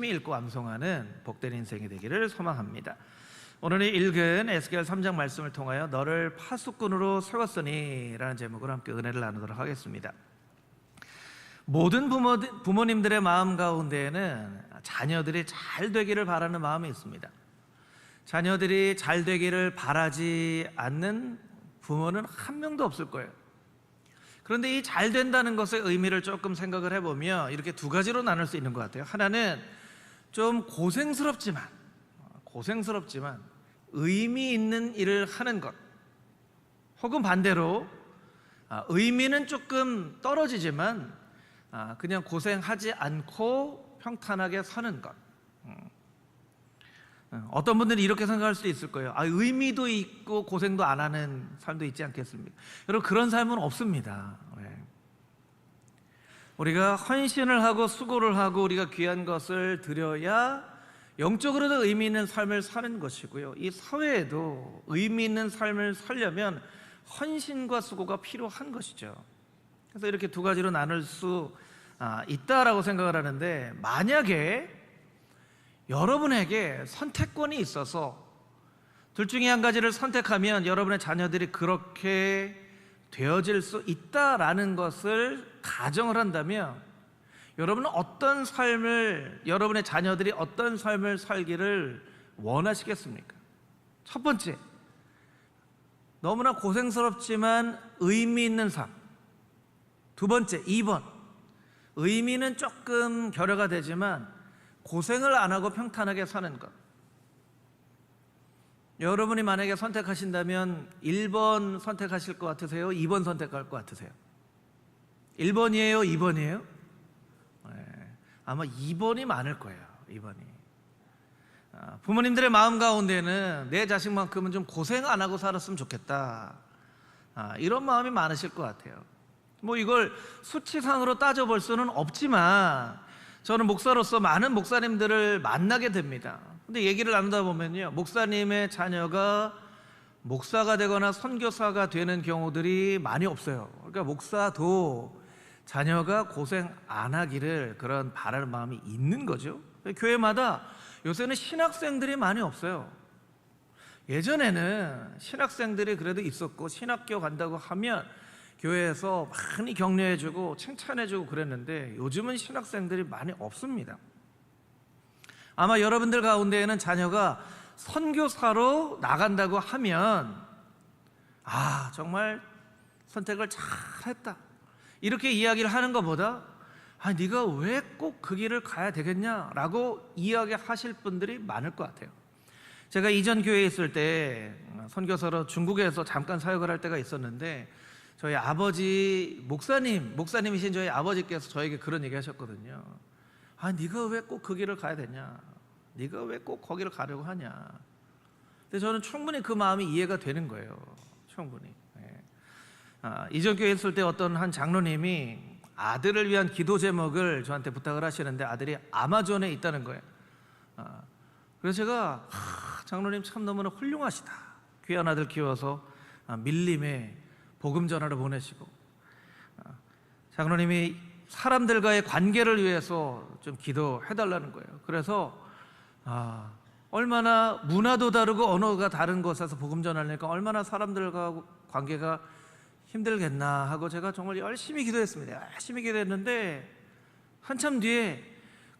읽고 암송하는 복된 인생이 되기를 소망합니다. 오늘 읽은 에스겔 3장 말씀을 통하여 너를 파수꾼으로 세웠으니 라는 제목으로 함께 은혜를 나누도록 하겠습니다. 모든 부모님들의 마음 가운데에는 자녀들이 잘 되기를 바라는 마음이 있습니다. 자녀들이 잘 되기를 바라지 않는 부모는 한 명도 없을 거예요. 그런데 이 잘 된다는 것의 의미를 조금 생각을 해보면 이렇게 두 가지로 나눌 수 있는 것 같아요. 하나는 좀 고생스럽지만 의미 있는 일을 하는 것, 혹은 반대로 의미는 조금 떨어지지만 그냥 고생하지 않고 평탄하게 사는 것. 어떤 분들은 이렇게 생각할 수도 있을 거예요. 의미도 있고 고생도 안 하는 삶도 있지 않겠습니까? 여러분, 그런 삶은 없습니다. 우리가 헌신을 하고 수고를 하고 우리가 귀한 것을 드려야 영적으로도 의미 있는 삶을 사는 것이고요, 이 사회에도 의미 있는 삶을 살려면 헌신과 수고가 필요한 것이죠. 그래서 이렇게 두 가지로 나눌 수 있다라고 생각을 하는데, 만약에 여러분에게 선택권이 있어서 둘 중에 한 가지를 선택하면 여러분의 자녀들이 그렇게 되어질 수 있다라는 것을 가정을 한다면, 여러분은 어떤 삶을, 여러분의 자녀들이 어떤 삶을 살기를 원하시겠습니까? 첫 번째, 너무나 고생스럽지만 의미 있는 삶. 두 번째, 2번, 의미는 조금 결여가 되지만 고생을 안 하고 평탄하게 사는 것. 여러분이 만약에 선택하신다면 1번 선택하실 것 같으세요? 2번 선택할 것 같으세요? 1번이에요? 2번이에요? 아마 2번이 많을 거예요. 2번이. 부모님들의 마음 가운데는 내 자식만큼은 좀 고생 안 하고 살았으면 좋겠다, 이런 마음이 많으실 것 같아요. 이걸 수치상으로 따져볼 수는 없지만 저는 목사로서 많은 목사님들을 만나게 됩니다. 근데 얘기를 나누다 보면요, 목사님의 자녀가 목사가 되거나 선교사가 되는 경우들이 많이 없어요. 그러니까 목사도 자녀가 고생 안 하기를 그런 바라는 마음이 있는 거죠. 교회마다 요새는 신학생들이 많이 없어요. 예전에는 신학생들이 그래도 있었고, 신학교 간다고 하면 교회에서 많이 격려해주고 칭찬해주고 그랬는데, 요즘은 신학생들이 많이 없습니다. 아마 여러분들 가운데에는 자녀가 선교사로 나간다고 하면 정말 선택을 잘했다, 이렇게 이야기를 하는 것보다 네가 왜 꼭 그 길을 가야 되겠냐라고 이야기하실 분들이 많을 것 같아요. 제가 이전 교회에 있을 때 선교사로 중국에서 잠깐 사역을 할 때가 있었는데, 저희 아버지 목사님이신 저희 아버지께서 저에게 그런 얘기 하셨거든요. 네가 왜 꼭 그 길을 가야 되냐, 네가 왜 꼭 거기를 가려고 하냐. 근데 저는 충분히 그 마음이 이해가 되는 거예요. 충분히. 이전 교회에 있을 때 어떤 한 장로님이 아들을 위한 기도 제목을 저한테 부탁을 하시는데, 아들이 아마존에 있다는 거예요. 그래서 제가 장로님 참 너무나 훌륭하시다, 귀한 아들 키워서 밀림에 복음 전화를 보내시고, 장로님이 사람들과의 관계를 위해서 좀 기도해달라는 거예요. 그래서 얼마나 문화도 다르고 언어가 다른 곳에서 복음 전하려니까 얼마나 사람들과 관계가 힘들겠나 하고 제가 정말 열심히 기도했습니다. 열심히 기도했는데 한참 뒤에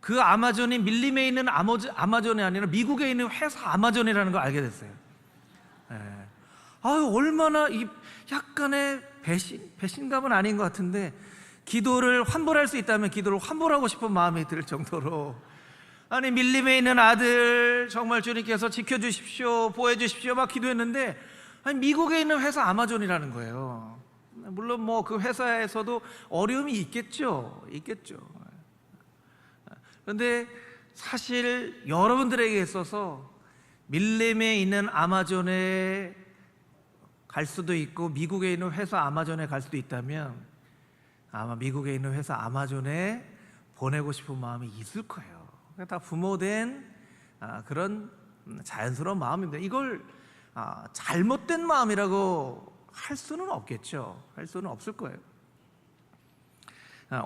그 아마존이 밀림에 있는 아마존이 아니라 미국에 있는 회사 아마존이라는 걸 알게 됐어요. 얼마나 이 약간의 배신감은 아닌 것 같은데, 기도를 환불할 수 있다면 기도를 환불하고 싶은 마음이 들 정도로, 밀림에 있는 아들 정말 주님께서 지켜주십시오, 보호해주십시오 막 기도했는데, 미국에 있는 회사 아마존이라는 거예요. 물론 그 회사에서도 어려움이 있겠죠. 그런데 사실 여러분들에게 있어서 밀림에 있는 아마존에 갈 수도 있고 미국에 있는 회사 아마존에 갈 수도 있다면, 아마 미국에 있는 회사 아마존에 보내고 싶은 마음이 있을 거예요. 다 부모된 그런 자연스러운 마음입니다. 이걸 잘못된 마음이라고 할 수는 없겠죠. 할 수는 없을 거예요.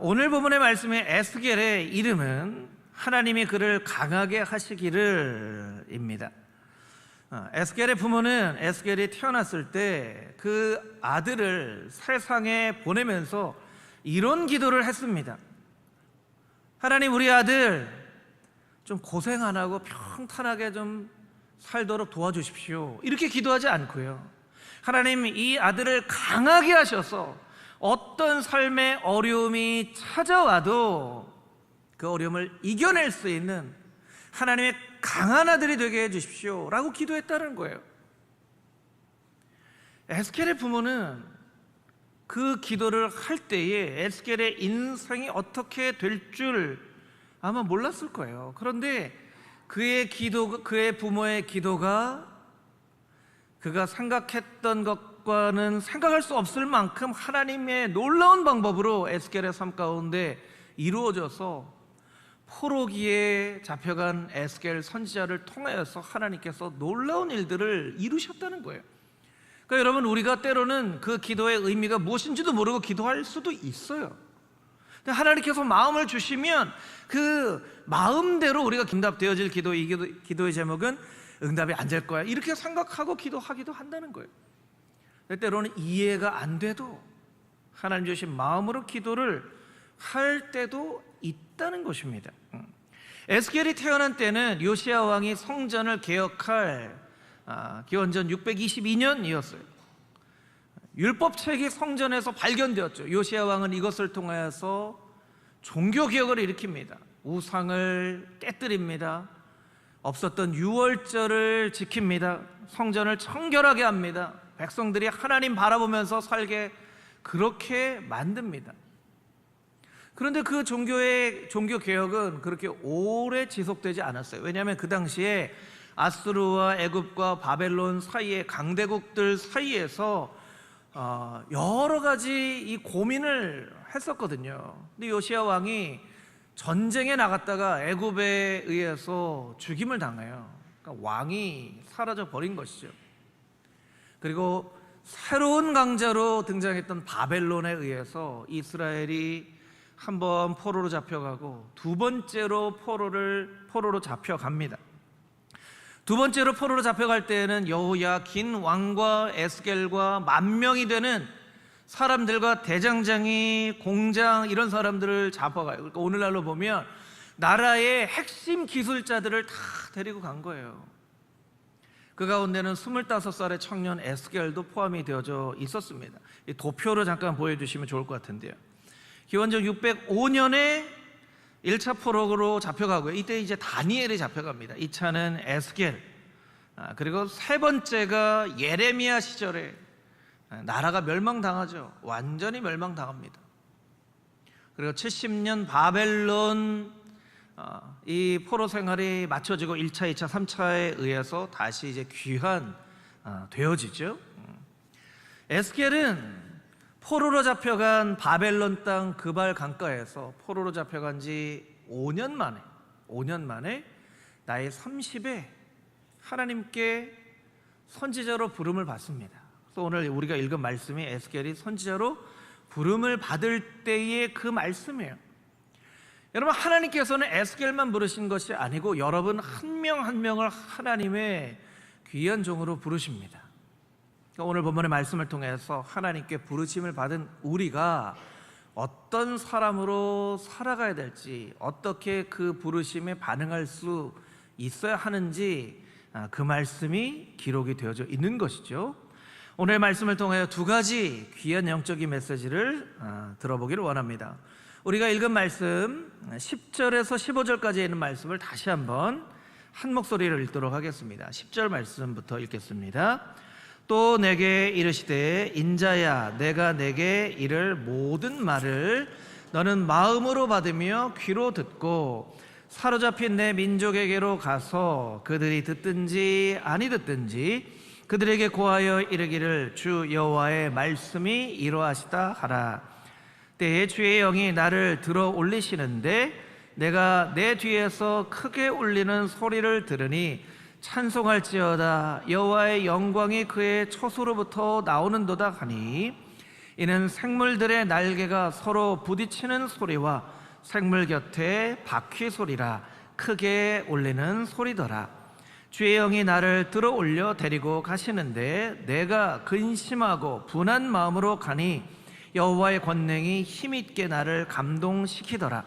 오늘 본문의 말씀의 에스겔의 이름은 하나님이 그를 강하게 하시기를입니다. 에스겔의 부모는 에스겔이 태어났을 때 그 아들을 세상에 보내면서 이런 기도를 했습니다. 하나님, 우리 아들 좀 고생 안 하고 평탄하게 좀 살도록 도와주십시오. 이렇게 기도하지 않고요, 하나님, 이 아들을 강하게 하셔서 어떤 삶의 어려움이 찾아와도 그 어려움을 이겨낼 수 있는 하나님의 강한 아들이 되게 해주십시오 라고 기도했다는 거예요. 에스겔의 부모는 그 기도를 할 때에 에스겔의 인생이 어떻게 될 줄 아마 몰랐을 거예요. 그런데 그의 부모의 기도가 그가 생각했던 것과는 생각할 수 없을 만큼 하나님의 놀라운 방법으로 에스겔의 삶 가운데 이루어져서 포로기에 잡혀간 에스겔 선지자를 통하여서 하나님께서 놀라운 일들을 이루셨다는 거예요. 그러니까 여러분, 우리가 때로는 그 기도의 의미가 무엇인지도 모르고 기도할 수도 있어요. 근데 하나님께서 마음을 주시면 그 마음대로 우리가 응답되어질 기도의 제목은 응답이 안 될 거야 이렇게 생각하고 기도하기도 한다는 거예요. 때로는 이해가 안 돼도 하나님 주신 마음으로 기도를 할 때도 있다는 것입니다. 에스겔이 태어난 때는 요시야 왕이 성전을 개혁할 기원전 622년이었어요. 율법책이 성전에서 발견되었죠. 요시야 왕은 이것을 통하여서 종교개혁을 일으킵니다. 우상을 깨뜨립니다. 없었던 유월절을 지킵니다. 성전을 청결하게 합니다. 백성들이 하나님 바라보면서 살게 그렇게 만듭니다. 그런데 그 종교개혁은 그렇게 오래 지속되지 않았어요. 왜냐하면 그 당시에 아수르와 애굽과 바벨론 사이의 강대국들 사이에서 여러 가지 이 고민을 했었거든요. 근데 요시야 왕이 전쟁에 나갔다가 애굽에 의해서 죽임을 당해요. 그러니까 왕이 사라져 버린 것이죠. 그리고 새로운 강자로 등장했던 바벨론에 의해서 이스라엘이 한 번 포로로 잡혀가고 두 번째로 포로로 잡혀갑니다. 두 번째로 포로로 잡혀갈 때에는 여호야긴 왕과 에스겔과 10,000명이 되는 사람들과 대장장이, 공장 이런 사람들을 잡아가요. 그러니까 오늘날로 보면 나라의 핵심 기술자들을 다 데리고 간 거예요. 그 가운데는 25살의 청년 에스겔도 포함이 되어져 있었습니다. 이 도표로 잠깐 보여주시면 좋을 것 같은데요. 기원전 605년에 1차 포로로 잡혀가고요. 이때 이제 다니엘이 잡혀갑니다. 2차는 에스겔, 그리고 세 번째가 예레미야 시절에 나라가 멸망당하죠. 완전히 멸망당합니다. 그리고 70년 바벨론 이 포로 생활이 마쳐지고 1차, 2차, 3차에 의해서 다시 이제 귀환되어지죠. 에스겔은 포로로 잡혀간 바벨론 땅 그발 강가에서 포로로 잡혀간 지 5년 만에 나이 30에 하나님께 선지자로 부름을 받습니다. 그래서 오늘 우리가 읽은 말씀이 에스겔이 선지자로 부름을 받을 때의 그 말씀이에요. 여러분, 하나님께서는 에스겔만 부르신 것이 아니고 여러분 한 명 한 명을 하나님의 귀한 종으로 부르십니다. 오늘 본문의 말씀을 통해서 하나님께 부르심을 받은 우리가 어떤 사람으로 살아가야 될지, 어떻게 그 부르심에 반응할 수 있어야 하는지 그 말씀이 기록이 되어져 있는 것이죠. 오늘 말씀을 통하여 두 가지 귀한 영적인 메시지를 들어보기를 원합니다. 우리가 읽은 말씀 10절에서 15절까지 있는 말씀을 다시 한번 한 목소리로 읽도록 하겠습니다. 10절 말씀부터 읽겠습니다. 또 내게 이르시되 인자야, 내가 내게 이를 모든 말을 너는 마음으로 받으며 귀로 듣고 사로잡힌 내 민족에게로 가서 그들이 듣든지 아니 듣든지 그들에게 고하여 이르기를 주 여호와의 말씀이 이러하시다 하라. 때에 주의 영이 나를 들어 올리시는데 내가 내 뒤에서 크게 울리는 소리를 들으니 찬송할지어다. 여호와의 영광이 그의 처소로부터 나오는도다 하니 이는 생물들의 날개가 서로 부딪히는 소리와 생물 곁에 바퀴 소리라 크게 울리는 소리더라. 주의 영이 나를 들어올려 데리고 가시는데 내가 근심하고 분한 마음으로 가니 여호와의 권능이 힘있게 나를 감동시키더라.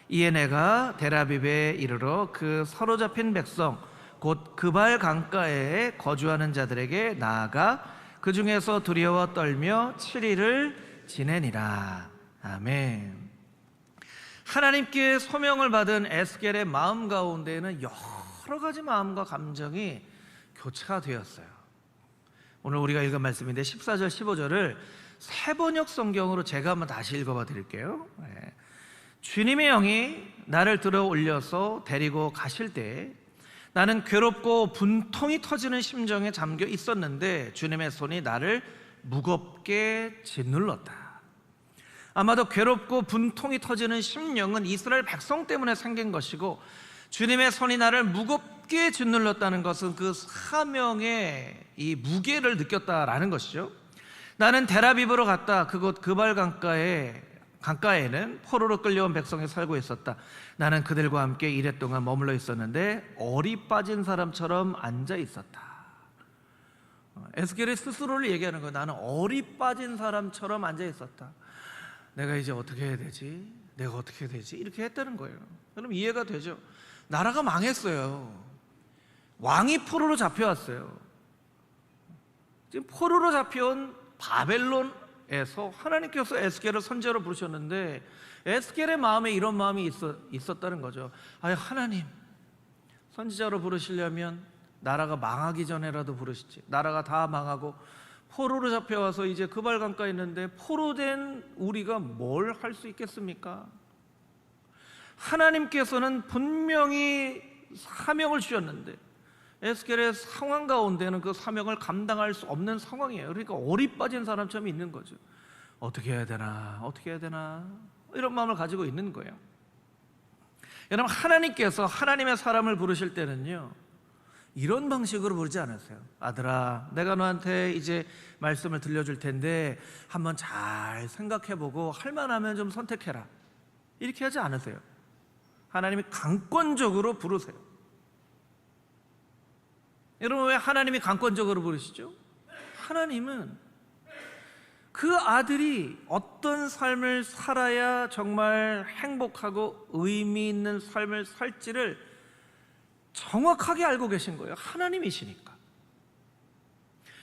이에 내가 데라비브에 이르러 그 사로잡힌 백성 곧 그발 강가에 거주하는 자들에게 나아가 그 중에서 두려워 떨며 7일을 지내니라. 아멘. 하나님께 소명을 받은 에스겔의 마음 가운데에는 여러 가지 마음과 감정이 교차가 되었어요. 오늘 우리가 읽은 말씀인데 14절 15절을 세번역 성경으로 제가 한번 다시 읽어봐 드릴게요. 주님의 영이 나를 들어 올려서 데리고 가실 때 나는 괴롭고 분통이 터지는 심정에 잠겨 있었는데 주님의 손이 나를 무겁게 짓눌렀다. 아마도 괴롭고 분통이 터지는 심령은 이스라엘 백성 때문에 생긴 것이고 주님의 손이 나를 무겁게 짓눌렀다는 것은 그 사명의 이 무게를 느꼈다라는 것이죠. 나는 데라비브로 갔다. 그곳 그발 강가에는 포로로 끌려온 백성이 살고 있었다. 나는 그들과 함께 이래 동안 머물러 있었는데 얼이 빠진 사람처럼 앉아 있었다. 에스겔의 스스로를 얘기하는 거예요. 나는 얼이 빠진 사람처럼 앉아 있었다. 내가 이제 어떻게 해야 되지? 내가 어떻게 해야 되지? 이렇게 했다는 거예요. 그럼 이해가 되죠? 나라가 망했어요. 왕이 포로로 잡혀왔어요. 지금 포로로 잡혀온 바벨론에서 하나님께서 에스겔을 선지자로 부르셨는데 에스겔의 마음에 이런 마음이 있었다는 거죠. 아유, 하나님, 선지자로 부르시려면 나라가 망하기 전에라도 부르시지. 나라가 다 망하고 포로로 잡혀와서 이제 그발 강가에 있는데 포로된 우리가 뭘 할 수 있겠습니까? 하나님께서는 분명히 사명을 주셨는데 에스겔의 상황 가운데는 그 사명을 감당할 수 없는 상황이에요. 그러니까 얼이 빠진 사람처럼 있는 거죠. 어떻게 해야 되나, 어떻게 해야 되나, 이런 마음을 가지고 있는 거예요. 여러분, 하나님께서 하나님의 사람을 부르실 때는요, 이런 방식으로 부르지 않았어요. 아들아, 내가 너한테 이제 말씀을 들려줄 텐데 한번 잘 생각해보고 할만하면 좀 선택해라, 이렇게 하지 않으세요. 하나님이 강권적으로 부르세요. 여러분, 왜 하나님이 강권적으로 부르시죠? 하나님은 그 아들이 어떤 삶을 살아야 정말 행복하고 의미 있는 삶을 살지를 정확하게 알고 계신 거예요. 하나님이시니까.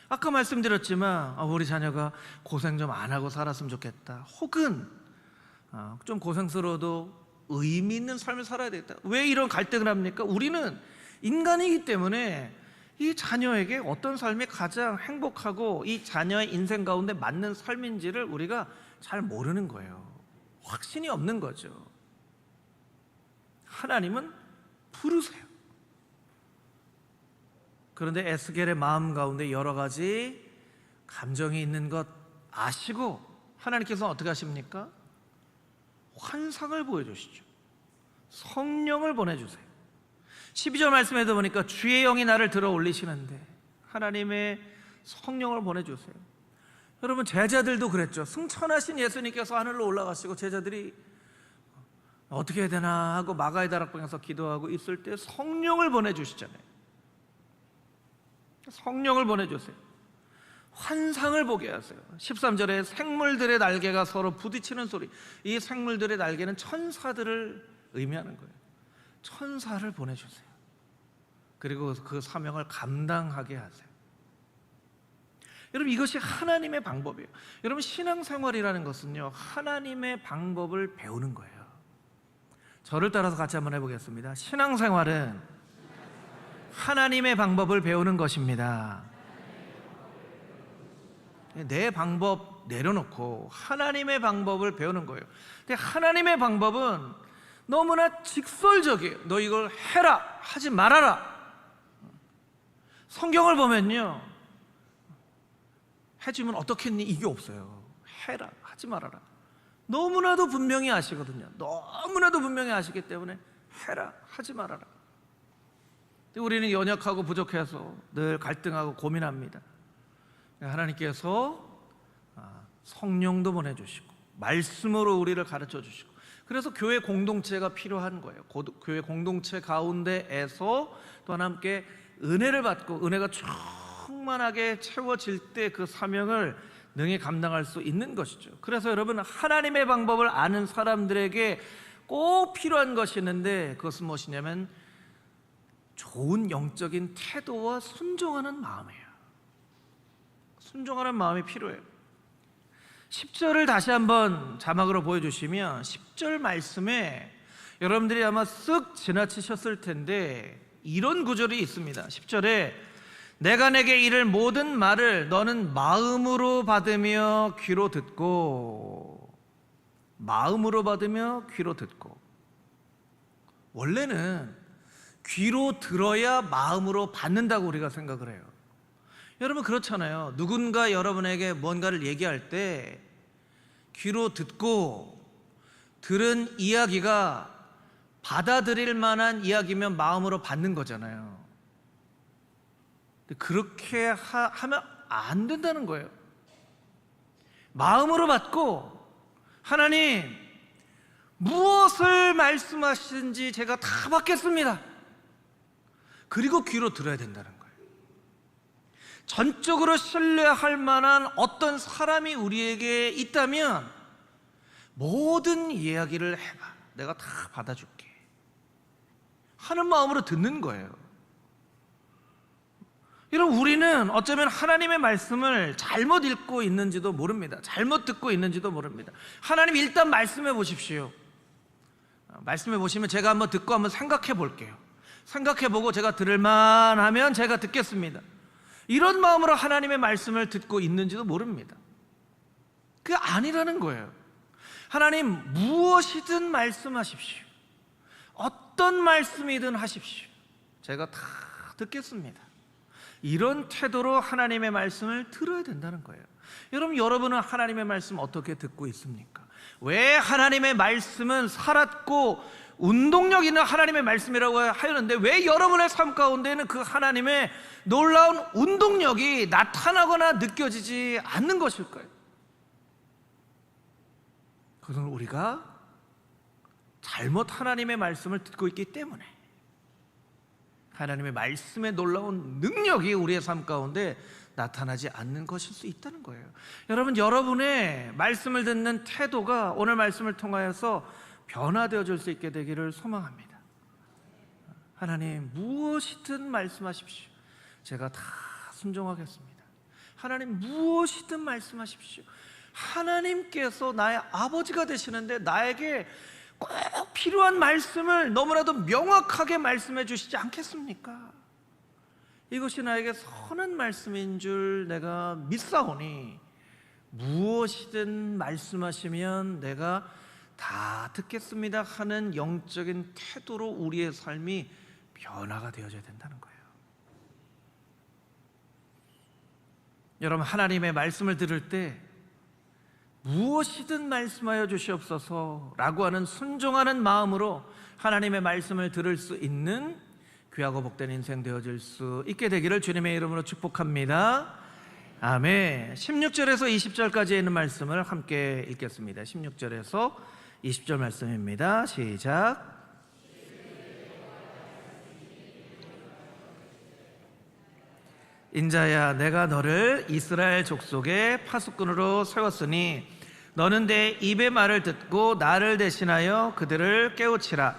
아까 말씀드렸지만 우리 자녀가 고생 좀 안 하고 살았으면 좋겠다, 혹은 좀 고생스러워도 의미 있는 삶을 살아야 되겠다. 왜 이런 갈등을 합니까? 우리는 인간이기 때문에 이 자녀에게 어떤 삶이 가장 행복하고 이 자녀의 인생 가운데 맞는 삶인지를 우리가 잘 모르는 거예요. 확신이 없는 거죠. 하나님은 부르세요. 그런데 에스겔의 마음 가운데 여러 가지 감정이 있는 것 아시고 하나님께서는 어떻게 하십니까? 환상을 보여주시죠. 성령을 보내주세요. 12절 말씀에도 보니까 주의 영이 나를 들어 올리시는데 하나님의 성령을 보내주세요. 여러분, 제자들도 그랬죠. 승천하신 예수님께서 하늘로 올라가시고 제자들이 어떻게 해야 되나 하고 마가의 다락방에서 기도하고 있을 때 성령을 보내주시잖아요. 성령을 보내주세요. 환상을 보게 하세요. 13절에 생물들의 날개가 서로 부딪히는 소리. 이 생물들의 날개는 천사들을 의미하는 거예요. 천사를 보내주세요. 그리고 그 사명을 감당하게 하세요. 여러분, 이것이 하나님의 방법이에요. 여러분, 신앙생활이라는 것은요, 하나님의 방법을 배우는 거예요. 저를 따라서 같이 한번 해보겠습니다. 신앙생활은 하나님의 방법을 배우는 것입니다. 내 방법 내려놓고 하나님의 방법을 배우는 거예요. 근데 하나님의 방법은 너무나 직설적이에요. 너 이걸 해라, 하지 말아라. 성경을 보면요, 해주면 어떻겠니? 이게 없어요. 해라, 하지 말아라. 너무나도 분명히 아시거든요. 너무나도 분명히 아시기 때문에 해라, 하지 말아라. 근데 우리는 연약하고 부족해서 늘 갈등하고 고민합니다. 하나님께서 성령도 보내주시고 말씀으로 우리를 가르쳐 주시고 그래서 교회 공동체가 필요한 거예요. 교회 공동체 가운데에서 또 하나님께 은혜를 받고 은혜가 충만하게 채워질 때 그 사명을 능히 감당할 수 있는 것이죠. 그래서 여러분, 하나님의 방법을 아는 사람들에게 꼭 필요한 것이 있는데, 그것은 무엇이냐면 좋은 영적인 태도와 순종하는 마음이에요. 순종하는 마음이 필요해요. 10절을 다시 한번 자막으로 보여주시면 10절 말씀에 여러분들이 아마 쓱 지나치셨을 텐데 이런 구절이 있습니다. 10절에 내가 내게 이를 모든 말을 너는 마음으로 받으며 귀로 듣고, 마음으로 받으며 귀로 듣고. 원래는 귀로 들어야 마음으로 받는다고 우리가 생각을 해요. 여러분, 그렇잖아요. 누군가 여러분에게 뭔가를 얘기할 때 귀로 듣고 들은 이야기가 받아들일 만한 이야기면 마음으로 받는 거잖아요. 그렇게 하면 안 된다는 거예요. 마음으로 받고, 하나님 무엇을 말씀하시는지 제가 다 받겠습니다. 그리고 귀로 들어야 된다는 거예요. 전적으로 신뢰할 만한 어떤 사람이 우리에게 있다면 모든 이야기를 해봐, 내가 다 받아줄게 하는 마음으로 듣는 거예요. 여러분, 우리는 어쩌면 하나님의 말씀을 잘못 읽고 있는지도 모릅니다. 잘못 듣고 있는지도 모릅니다. 하나님 일단 말씀해 보십시오. 말씀해 보시면 제가 한번 듣고 한번 생각해 볼게요. 생각해 보고 제가 들을 만하면 제가 듣겠습니다. 이런 마음으로 하나님의 말씀을 듣고 있는지도 모릅니다. 그게 아니라는 거예요. 하나님 무엇이든 말씀하십시오. 어떤 말씀이든 하십시오. 제가 다 듣겠습니다. 이런 태도로 하나님의 말씀을 들어야 된다는 거예요. 여러분은 하나님의 말씀 어떻게 듣고 있습니까? 왜 하나님의 말씀은 살았고 운동력 있는 하나님의 말씀이라고 하였는데 왜 여러분의 삶 가운데는 그 하나님의 놀라운 운동력이 나타나거나 느껴지지 않는 것일까요? 그것은 우리가 잘못 하나님의 말씀을 듣고 있기 때문에, 하나님의 말씀의 놀라운 능력이 우리의 삶 가운데 나타나지 않는 것일 수 있다는 거예요. 여러분의 말씀을 듣는 태도가 오늘 말씀을 통하여서 변화되어질 수 있게 되기를 소망합니다. 하나님 무엇이든 말씀하십시오. 제가 다 순종하겠습니다. 하나님 무엇이든 말씀하십시오. 하나님께서 나의 아버지가 되시는데 나에게 꼭 필요한 말씀을 너무나도 명확하게 말씀해 주시지 않겠습니까? 이것이 나에게 선한 말씀인 줄 내가 믿사오니 무엇이든 말씀하시면 내가 다 듣겠습니다 하는 영적인 태도로 우리의 삶이 변화가 되어져야 된다는 거예요. 여러분, 하나님의 말씀을 들을 때 무엇이든 말씀하여 주시옵소서 라고 하는 순종하는 마음으로 하나님의 말씀을 들을 수 있는 귀하고 복된 인생 되어질 수 있게 되기를 주님의 이름으로 축복합니다. 아멘. 16절에서 20절까지 있는 말씀을 함께 읽겠습니다. 16절에서 20절 말씀입니다. 시작. 인자야, 내가 너를 이스라엘 족속의 파수꾼으로 세웠으니 너는 내 입의 말을 듣고 나를 대신하여 그들을 깨우치라.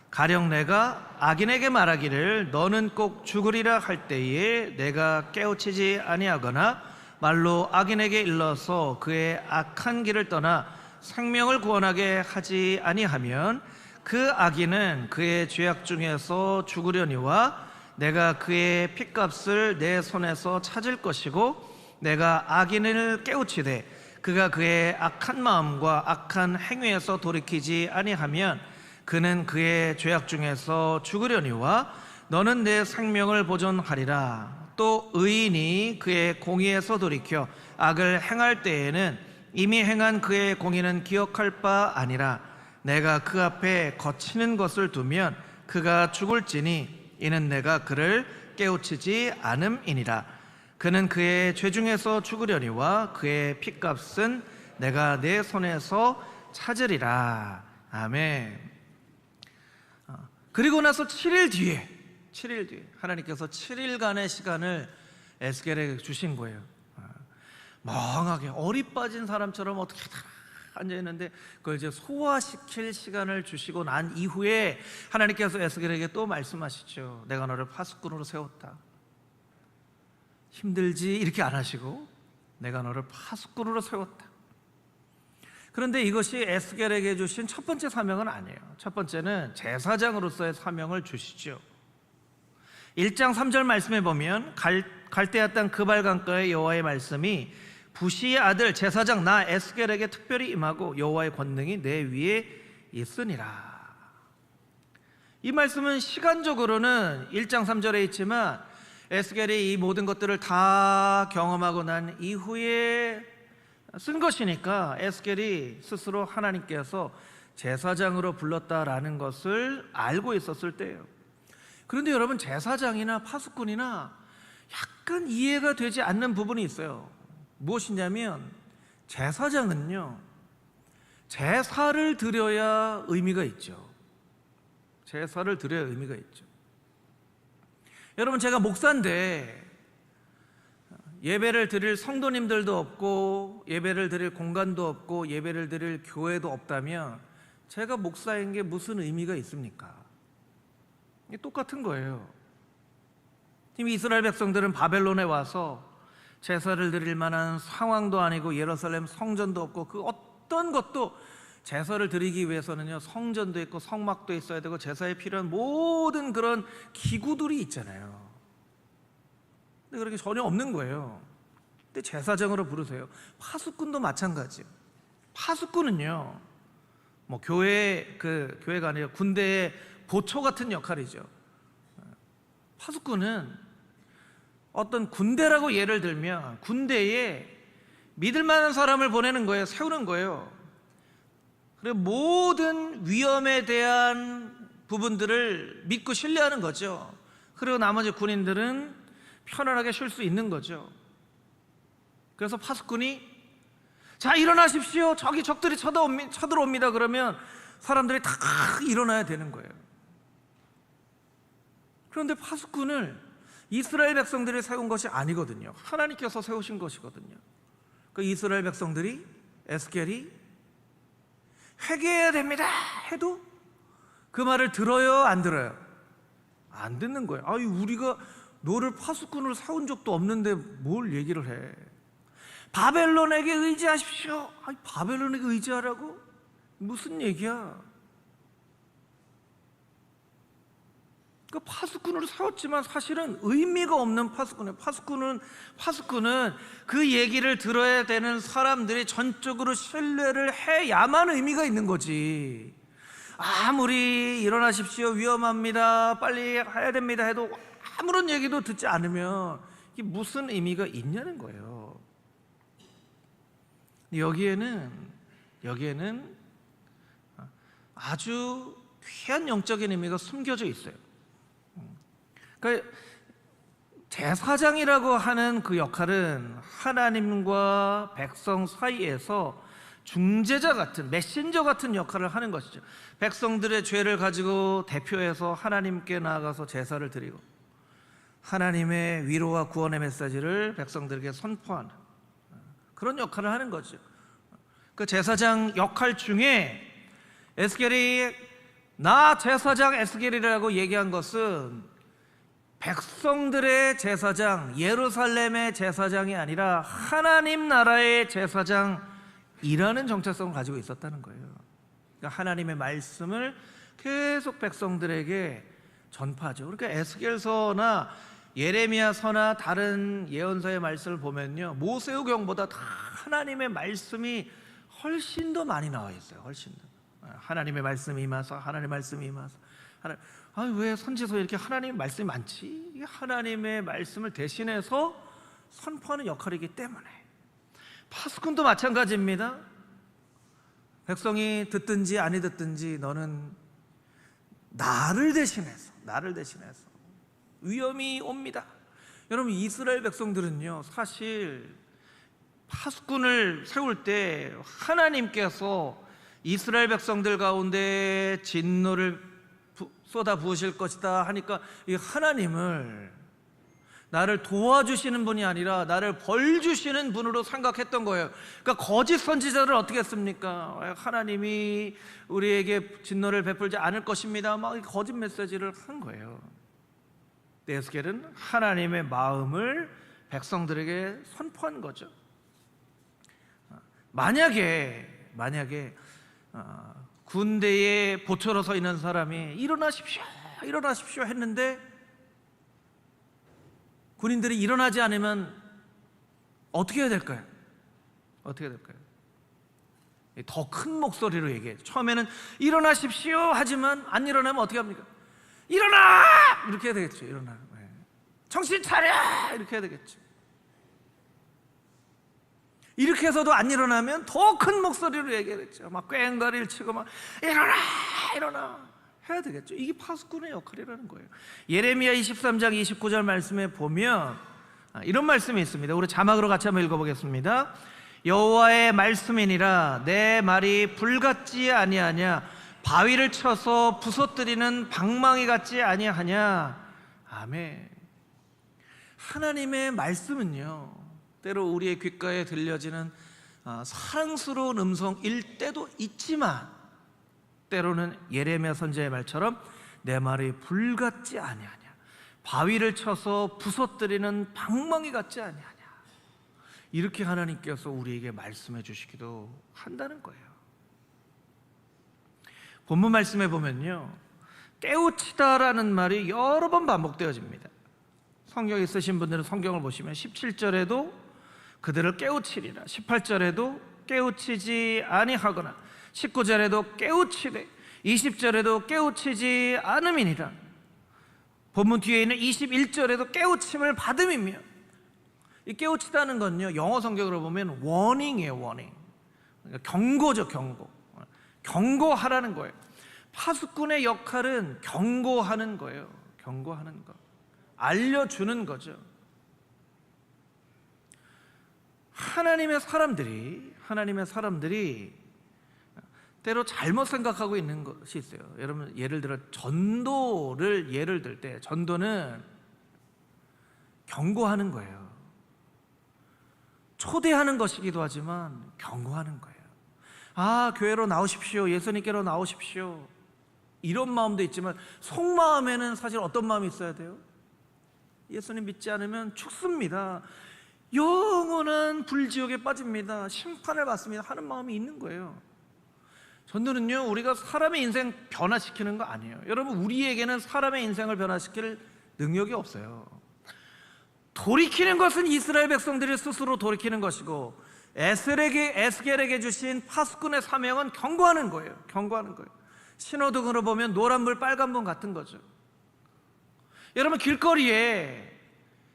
가령 내가 악인에게 말하기를 너는 꼭 죽으리라 할 때에 내가 깨우치지 아니하거나 말로 악인에게 일러서 그의 악한 길을 떠나 생명을 구원하게 하지 아니하면 그 악인은 그의 죄악 중에서 죽으려니와 내가 그의 핏값을 내 손에서 찾을 것이고 내가 악인을 깨우치되 그가 그의 악한 마음과 악한 행위에서 돌이키지 아니하면 그는 그의 죄악 중에서 죽으려니와 너는 내 생명을 보존하리라. 또 의인이 그의 공의에서 돌이켜 악을 행할 때에는 이미 행한 그의 공의는 기억할 바 아니라 내가 그 앞에 거치는 것을 두면 그가 죽을지니 이는 내가 그를 깨우치지 않음이니라. 그는 그의 죄 중에서 죽으려니와 그의 핏값은 내가 내 손에서 찾으리라. 아멘. 그리고 나서 7일 뒤에 하나님께서 7일간의 시간을 에스겔에게 주신 거예요. 멍하게 어리 빠진 사람처럼 어떻게 다 앉아있는데 그걸 이제 소화시킬 시간을 주시고 난 이후에 하나님께서 에스겔에게 또 말씀하시죠. 내가 너를 파수꾼으로 세웠다. 힘들지? 이렇게 안 하시고 내가 너를 파수꾼으로 세웠다. 그런데 이것이 에스겔에게 주신 첫 번째 사명은 아니에요. 첫 번째는 제사장으로서의 사명을 주시죠. 1장 3절 말씀에 보면 갈대아 땅 그발 강가의 여호와의 말씀이 부시의 아들 제사장 나 에스겔에게 특별히 임하고 여호와의 권능이 내 위에 있으니라. 이 말씀은 시간적으로는 1장 3절에 있지만 에스겔이 이 모든 것들을 다 경험하고 난 이후에 쓴 것이니까 에스겔이 스스로 하나님께서 제사장으로 불렀다라는 것을 알고 있었을 때예요. 그런데 여러분, 제사장이나 파수꾼이나 약간 이해가 되지 않는 부분이 있어요. 무엇이냐면 제사장은요, 제사를 드려야 의미가 있죠. 제사를 드려야 의미가 있죠. 여러분, 제가 목사인데 예배를 드릴 성도님들도 없고 예배를 드릴 공간도 없고 예배를 드릴 교회도 없다면 제가 목사인 게 무슨 의미가 있습니까? 똑같은 거예요. 이미 이스라엘 백성들은 바벨론에 와서 제사를 드릴 만한 상황도 아니고 예루살렘 성전도 없고 그 어떤 것도 제사를 드리기 위해서는요, 성전도 있고 성막도 있어야 되고 제사에 필요한 모든 그런 기구들이 있잖아요. 근데 그런 게 전혀 없는 거예요. 근데 제사장으로 부르세요. 파수꾼도 마찬가지예요. 파수꾼은요, 뭐 교회가 아니라 군대의 보초 같은 역할이죠. 파수꾼은 어떤 군대라고 예를 들면 군대에 믿을 만한 사람을 보내는 거예요. 세우는 거예요. 그리고 모든 위험에 대한 부분들을 믿고 신뢰하는 거죠. 그리고 나머지 군인들은 편안하게 쉴 수 있는 거죠. 그래서 파수꾼이 자, 일어나십시오. 저기 적들이 쳐들어옵니다. 그러면 사람들이 다 일어나야 되는 거예요. 그런데 파수꾼을 이스라엘 백성들이 세운 것이 아니거든요. 하나님께서 세우신 것이거든요. 그 이스라엘 백성들이, 에스겔이 회개해야 됩니다 해도 그 말을 들어요, 안 들어요? 안 듣는 거예요. 아유, 우리가 너를 파수꾼으로 세운 적도 없는데 뭘 얘기를 해. 바벨론에게 의지하십시오. 아니, 바벨론에게 의지하라고? 무슨 얘기야? 그 파수꾼으로 세웠지만 사실은 의미가 없는 파수꾼이에요. 파수꾼은 그 얘기를 들어야 되는 사람들이 전적으로 신뢰를 해야만 의미가 있는 거지. 아무리 일어나십시오, 위험합니다, 빨리 해야 됩니다 해도 아무런 얘기도 듣지 않으면 이게 무슨 의미가 있냐는 거예요. 여기에는 아주 귀한 영적인 의미가 숨겨져 있어요. 그러니까 제사장이라고 하는 그 역할은 하나님과 백성 사이에서 중재자 같은, 메신저 같은 역할을 하는 것이죠. 백성들의 죄를 가지고 대표해서 하나님께 나아가서 제사를 드리고 하나님의 위로와 구원의 메시지를 백성들에게 선포하는 그런 역할을 하는 거죠. 그 제사장 역할 중에 에스겔이 나 제사장 에스겔이라고 얘기한 것은 백성들의 제사장, 예루살렘의 제사장이 아니라 하나님 나라의 제사장이라는 정체성을 가지고 있었다는 거예요. 그러니까 하나님의 말씀을 계속 백성들에게 전파하죠. 그러니까 에스겔서나 예레미야서나 다른 예언서의 말씀을 보면요, 모세오경보다 다 하나님의 말씀이 훨씬 더 많이 나와 있어요. 훨씬 더. 하나님의 말씀이 임하서, 하나님의 말씀이 임하서. 왜 선지서에 이렇게 하나님의 말씀이 많지? 이게 하나님의 말씀을 대신해서 선포하는 역할이기 때문에. 파수꾼도 마찬가지입니다. 백성이 듣든지 아니 듣든지 너는 나를 대신해서 위험이 옵니다. 여러분, 이스라엘 백성들은요, 사실 파수꾼을 세울 때 하나님께서 이스라엘 백성들 가운데 진노를 쏟아 부으실 것이다 하니까 이 하나님을 나를 도와주시는 분이 아니라 나를 벌 주시는 분으로 생각했던 거예요. 그러니까 거짓 선지자를 어떻게 했습니까? 하나님이 우리에게 진노를 베풀지 않을 것입니다, 막 거짓 메시지를 한 거예요. 에스겔은 하나님의 마음을 백성들에게 선포한 거죠. 만약에 군대에 보초로 서 있는 사람이 일어나십시오 했는데 군인들이 일어나지 않으면 어떻게 해야 될까요? 더 큰 목소리로 얘기해요. 처음에는 일어나십시오 하지만 안 일어나면 어떻게 합니까? 일어나! 이렇게 해야 되겠죠. 일어나. 정신 차려! 이렇게 해야 되겠죠. 이렇게 해서도 안 일어나면 더 큰 목소리로 얘기하겠죠. 막 꽹과리를 치고 막 일어나 해야 되겠죠. 이게 파수꾼의 역할이라는 거예요. 예레미야 23장 29절 말씀에 보면 이런 말씀이 있습니다. 우리 자막으로 같이 한번 읽어보겠습니다. 여호와의 말씀이니라 내 말이 불같지 아니하냐, 바위를 쳐서 부서뜨리는 방망이 같지 아니하냐. 아멘. 하나님의 말씀은요, 때로 우리의 귓가에 들려지는 사랑스러운 음성일 때도 있지만 때로는 예레미야 선지자의 말처럼 내 말이 불같지 아니하냐, 바위를 쳐서 부서뜨리는 방망이 같지 아니하냐, 이렇게 하나님께서 우리에게 말씀해 주시기도 한다는 거예요. 본문 말씀에 보면요, 깨우치다라는 말이 여러 번 반복되어집니다. 성경 있으신 분들은 성경을 보시면 17절에도 그들을 깨우치리라, 18절에도 깨우치지 아니하거나, 19절에도 깨우치되, 20절에도 깨우치지 않음이니라. 본문 뒤에 있는 21절에도 깨우침을 받음이며, 이 깨우치다는 건요, 영어 성경으로 보면 워닝이에요. 워닝. 그러니까 경고죠. 경고하라는 거예요. 파수꾼의 역할은 경고하는 거예요. 경고하는 거, 알려주는 거죠. 하나님의 사람들이 때로 잘못 생각하고 있는 것이 있어요. 여러분, 예를 들어 전도를 예를 들 때, 전도는 경고하는 거예요. 초대하는 것이기도 하지만 경고하는 거예요. 교회로 나오십시오, 예수님께로 나오십시오, 이런 마음도 있지만 속마음에는 사실 어떤 마음이 있어야 돼요? 예수님 믿지 않으면 죽습니다, 영원한 불지옥에 빠집니다, 심판을 받습니다 하는 마음이 있는 거예요. 전도는요, 우리가 사람의 인생 변화시키는 거 아니에요. 여러분, 우리에게는 사람의 인생을 변화시킬 능력이 없어요. 돌이키는 것은 이스라엘 백성들이 스스로 돌이키는 것이고, 에스겔에게 주신 파수꾼의 사명은 경고하는 거예요. 신호등으로 보면 노란불 빨간불 같은 거죠. 여러분, 길거리에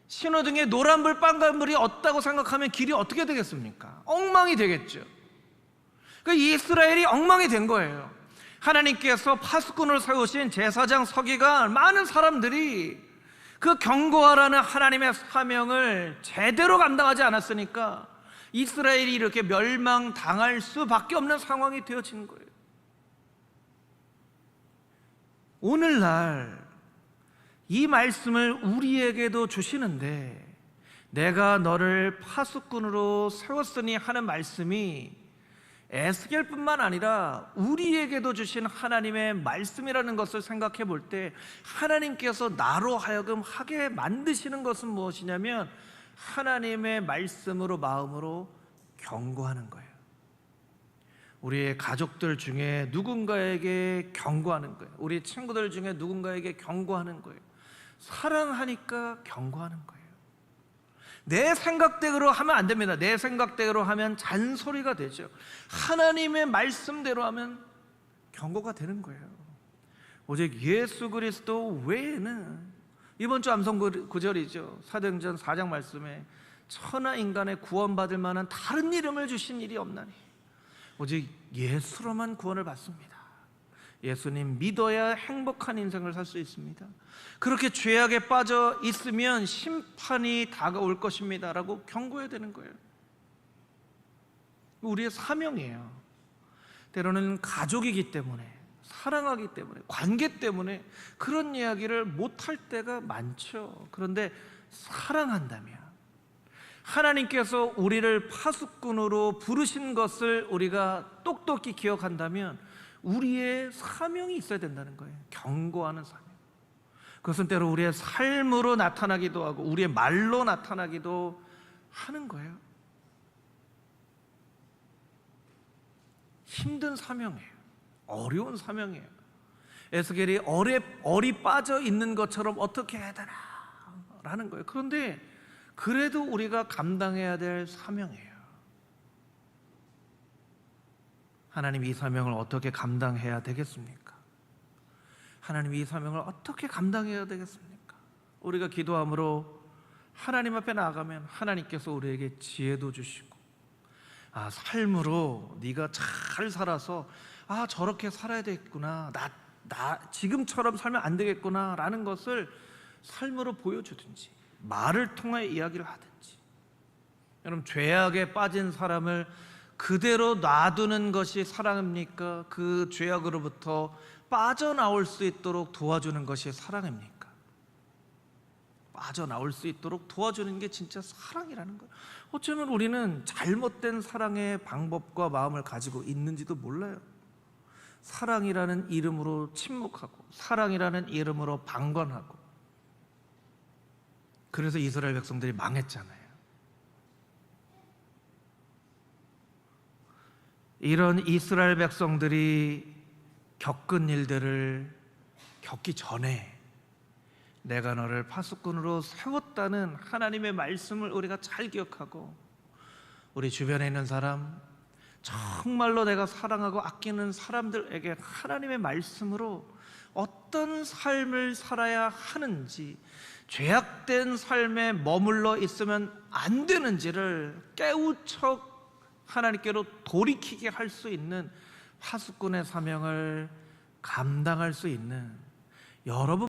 신호등에 노란불 빨간불이 없다고 생각하면 길이 어떻게 되겠습니까? 엉망이 되겠죠. 이스라엘이 엉망이 된 거예요. 하나님께서 파수꾼을 세우신 제사장 서기관, 많은 사람들이 그 경고하라는 하나님의 사명을 제대로 감당하지 않았으니까 이스라엘이 이렇게 멸망당할 수밖에 없는 상황이 되어진 거예요. 오늘날 이 말씀을 우리에게도 주시는데, 내가 너를 파수꾼으로 세웠으니 하는 말씀이 에스겔뿐만 아니라 우리에게도 주신 하나님의 말씀이라는 것을 생각해 볼 때, 하나님께서 나로 하여금 하게 만드시는 것은 무엇이냐면 하나님의 말씀으로, 마음으로 경고하는 거예요. 우리의 가족들 중에 누군가에게 경고하는 거예요. 우리 친구들 중에 누군가에게 경고하는 거예요. 사랑하니까 경고하는 거예요. 내 생각대로 하면 안 됩니다. 내 생각대로 하면 잔소리가 되죠. 하나님의 말씀대로 하면 경고가 되는 거예요. 오직 예수 그리스도 외에는, 이번 주 암송 구절이죠. 사도행전 4장 말씀에 천하 인간의 구원받을 만한 다른 이름을 주신 일이 없나니 오직 예수로만 구원을 받습니다. 예수님 믿어야 행복한 인생을 살 수 있습니다. 그렇게 죄악에 빠져 있으면 심판이 다가올 것입니다 라고 경고해야 되는 거예요. 우리의 사명이에요. 때로는 가족이기 때문에, 사랑하기 때문에, 관계 때문에 그런 이야기를 못할 때가 많죠. 그런데 사랑한다면, 하나님께서 우리를 파수꾼으로 부르신 것을 우리가 똑똑히 기억한다면 우리의 사명이 있어야 된다는 거예요. 경고하는 사명. 그것은 때로 우리의 삶으로 나타나기도 하고 우리의 말로 나타나기도 하는 거예요. 힘든 사명이에요. 어려운 사명이에요. 에스겔이 얼이 빠져 있는 것처럼 어떻게 해야 되나 라는 거예요. 그런데 그래도 우리가 감당해야 될 사명이에요. 하나님, 이 사명을 어떻게 감당해야 되겠습니까? 하나님, 이 사명을 어떻게 감당해야 되겠습니까? 우리가 기도함으로 하나님 앞에 나아가면 하나님께서 우리에게 지혜도 주시고, 삶으로 네가 잘 살아서 저렇게 살아야 되겠구나, 나 지금처럼 살면 안 되겠구나 라는 것을 삶으로 보여주든지 말을 통해 이야기를 하든지. 여러분, 죄악에 빠진 사람을 그대로 놔두는 것이 사랑입니까? 그 죄악으로부터 빠져나올 수 있도록 도와주는 것이 사랑입니까? 빠져나올 수 있도록 도와주는 게 진짜 사랑이라는 거예요. 어쩌면 우리는 잘못된 사랑의 방법과 마음을 가지고 있는지도 몰라요. 사랑이라는 이름으로 침묵하고, 사랑이라는 이름으로 방관하고. 그래서 이스라엘 백성들이 망했잖아요. 이런 이스라엘 백성들이 겪은 일들을 겪기 전에 내가 너를 파수꾼으로 세웠다는 하나님의 말씀을 우리가 잘 기억하고, 우리 주변에 있는 사람, 정말로 내가 사랑하고 아끼는 사람들에게 하나님의 말씀으로 어떤 삶을 살아야 하는지, 죄악된 삶에 머물러 있으면 안 되는지를 깨우쳐 하나님께로 돌이키게 할 수 있는 파수꾼의 사명을 감당할 수 있는 여러분